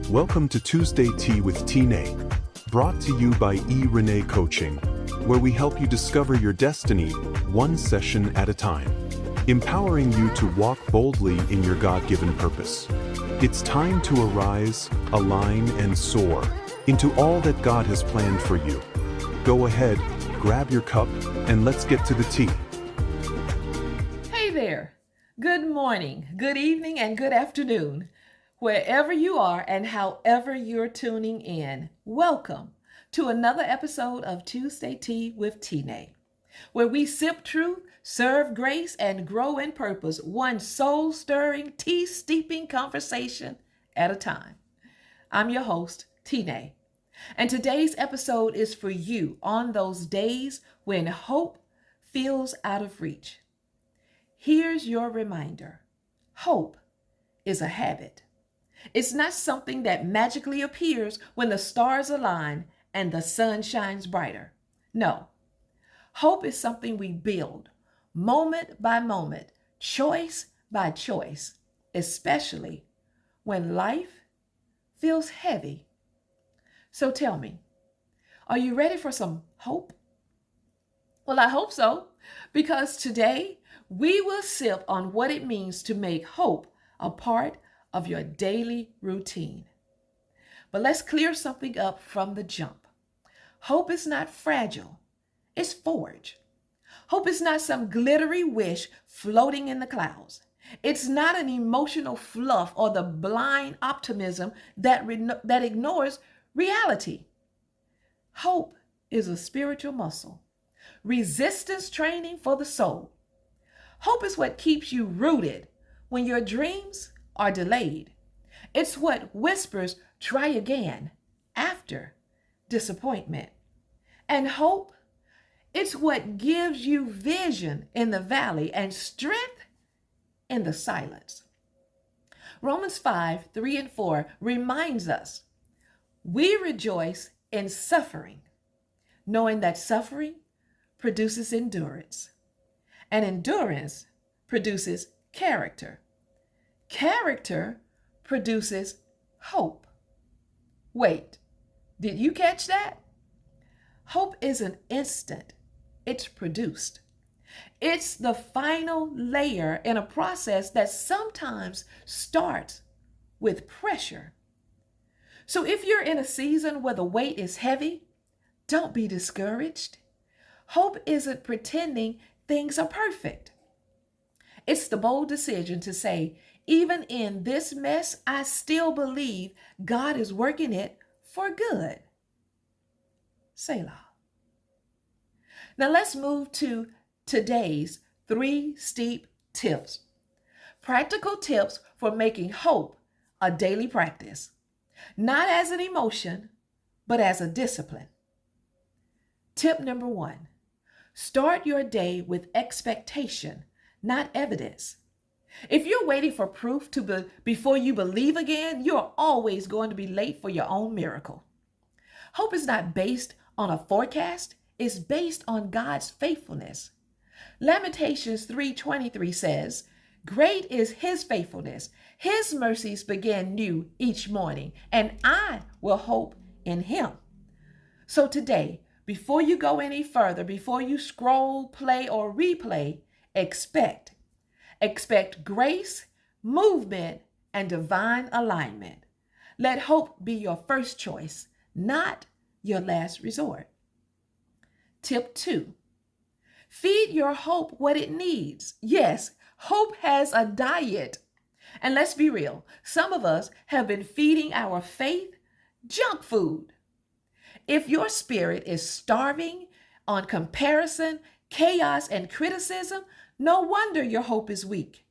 Welcome to Tuesday Tea with Ep9, brought to you by Renee Coaching, where we help you discover your destiny one session at a time, empowering you to walk boldly in your God-given purpose. It's time to arise, align, and soar into all that God has planned for you. Go ahead, grab your cup, and let's get to the tea. Hey there. Good morning, good evening, and good afternoon. Wherever you are and however you're tuning in, welcome to another episode of Tuesday Tea with Ep9, where we sip truth, serve grace, and grow in purpose, one soul-stirring, tea-steeping conversation at a time. I'm your host, Ep9, and today's episode is for you on those days when hope feels out of reach. Here's your reminder. Hope is a habit. It's not something that magically appears when the stars align and the sun shines brighter. No, hope is something we build moment by moment, choice by choice, especially when life feels heavy. So tell me, are you ready for some hope? Well, I hope so, because today we will sip on what it means to make hope a part of your daily routine. But let's clear something up from the jump. Hope is not fragile, it's forged. Hope is not some glittery wish floating in the clouds. It's not an emotional fluff or the blind optimism that ignores reality. Hope is a spiritual muscle, resistance training for the soul. Hope is what keeps you rooted when your dreams are delayed. It's what whispers, try again, after disappointment. And hope, it's what gives you vision in the valley and strength in the silence. Romans 5:3-4 reminds us, we rejoice in suffering, knowing that suffering produces endurance, and endurance produces character. Character produces hope. Wait, did you catch that? Hope isn't instant, it's produced. It's the final layer in a process that sometimes starts with pressure. So if you're in a season where the weight is heavy, don't be discouraged. Hope isn't pretending things are perfect. It's the bold decision to say, even in this mess, I still believe God is working it for good. Selah. Now let's move to today's 3 steep tips. Practical tips for making hope a daily practice, not as an emotion, but as a discipline. Tip number 1, start your day with expectation, not evidence. If you're waiting for proof before you believe again, you're always going to be late for your own miracle. Hope is not based on a forecast, it's based on God's faithfulness. Lamentations 3:23 says, great is his faithfulness. His mercies begin new each morning, and I will hope in him. So today, before you go any further, before you scroll, play, or replay, expect grace, movement, and divine alignment. Let hope be your first choice, not your last resort. Tip 2, feed your hope what it needs. Yes, hope has a diet. And let's be real, some of us have been feeding our faith junk food. If your spirit is starving on comparison, chaos, and criticism, no wonder your hope is weak.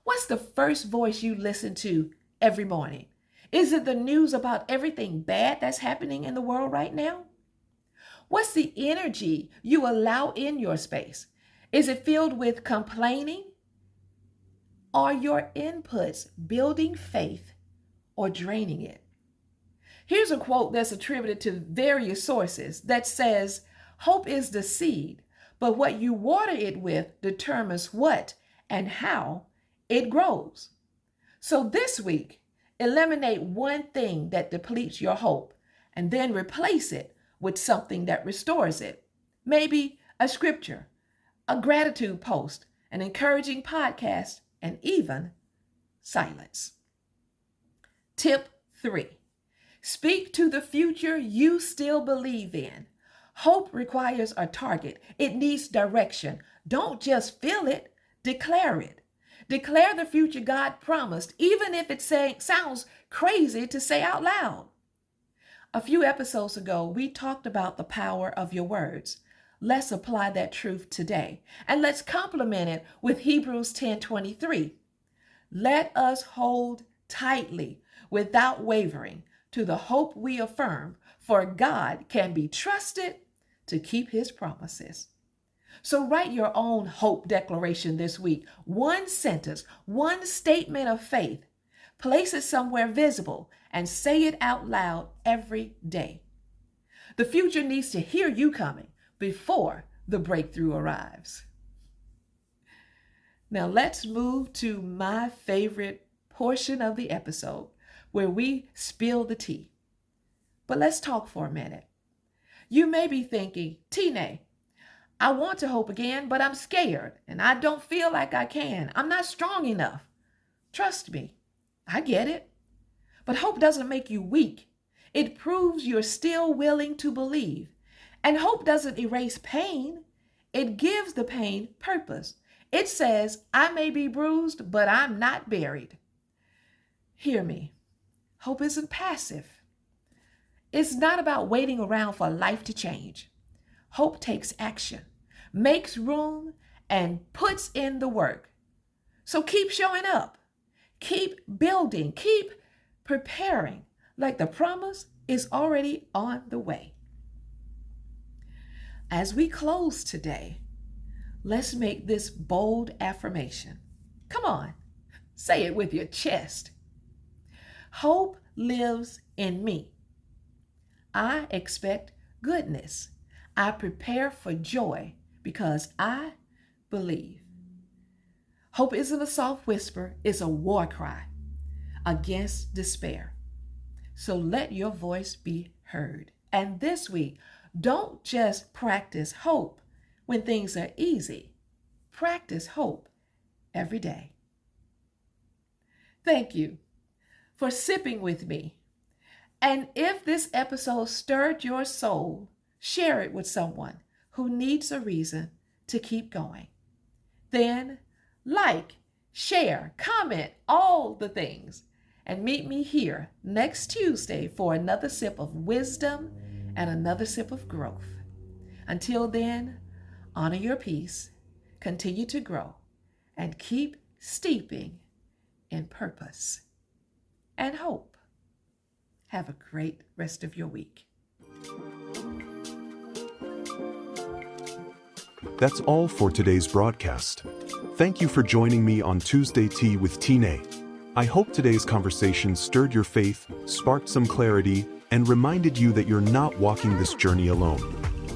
What's the first voice you listen to every morning? Is it the news about everything bad that's happening in the world right now? What's the energy you allow in your space? Is it filled with complaining? Are your inputs building faith or draining it? Here's a quote that's attributed to various sources that says, hope is the seed, but what you water it with determines what and how it grows. So this week, Eliminate one thing that depletes your hope and then replace it with something that restores it. Maybe a scripture, a gratitude post, an encouraging podcast, and even silence. Tip 3. Speak to the future you still believe in. Hope requires a target. It needs direction. Don't just feel it, declare it. Declare the future God promised, even if it sounds crazy to say out loud. A few episodes ago, we talked about the power of your words. Let's apply that truth today, and let's complement it with Hebrews 10:23. Let us hold tightly, without wavering, to the hope we affirm, for God can be trusted to keep his promises. So write your own hope declaration this week. One sentence, one statement of faith. Place it somewhere visible and say it out loud every day. The future needs to hear you coming before the breakthrough arrives. Now let's move to my favorite portion of the episode where we spill the tea. But let's talk for a minute. You may be thinking, Tine, I want to hope again, but I'm scared and I don't feel like I can. I'm not strong enough. Trust me, I get it. But hope doesn't make you weak. It proves you're still willing to believe. And hope doesn't erase pain. It gives the pain purpose. It says, I may be bruised, but I'm not buried. Hear me. Hope isn't passive. It's not about waiting around for life to change. Hope takes action, makes room, and puts in the work. So keep showing up, keep building, keep preparing, like the promise is already on the way. As we close today, let's make this bold affirmation. Come on, say it with your chest. Hope lives in me. I expect goodness. I prepare for joy because I believe. Hope isn't a soft whisper, it's a war cry against despair. So let your voice be heard. And this week, don't just practice hope when things are easy. Practice hope every day. Thank you for sipping with me. And if this episode stirred your soul, share it with someone who needs a reason to keep going. Then like, share, comment, all the things. And meet me here next Tuesday for another sip of wisdom and another sip of growth. Until then, honor your peace, continue to grow, and keep steeping in purpose and hope. Have a great rest of your week. That's all for today's broadcast. Thank you for joining me on Tuesday Tea with Tine. I hope today's conversation stirred your faith, sparked some clarity, and reminded you that you're not walking this journey alone.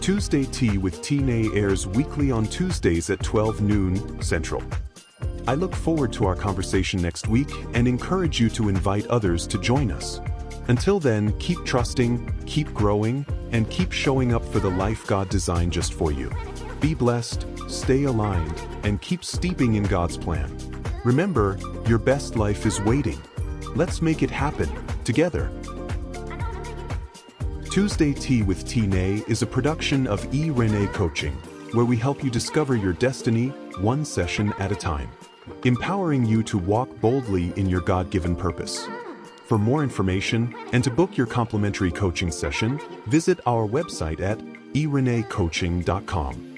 Tuesday Tea with Tine airs weekly on Tuesdays at 12 noon Central. I look forward to our conversation next week and encourage you to invite others to join us. Until then, keep trusting, keep growing, and keep showing up for the life God designed just for you. Be blessed, stay aligned, and keep steeping in God's plan. Remember, your best life is waiting. Let's make it happen, together. Tuesday Tea with Tine is a production of Ep9 Coaching, where we help you discover your destiny one session at a time, empowering you to walk boldly in your God-given purpose. For more information and to book your complimentary coaching session, visit our website at erenecoaching.com.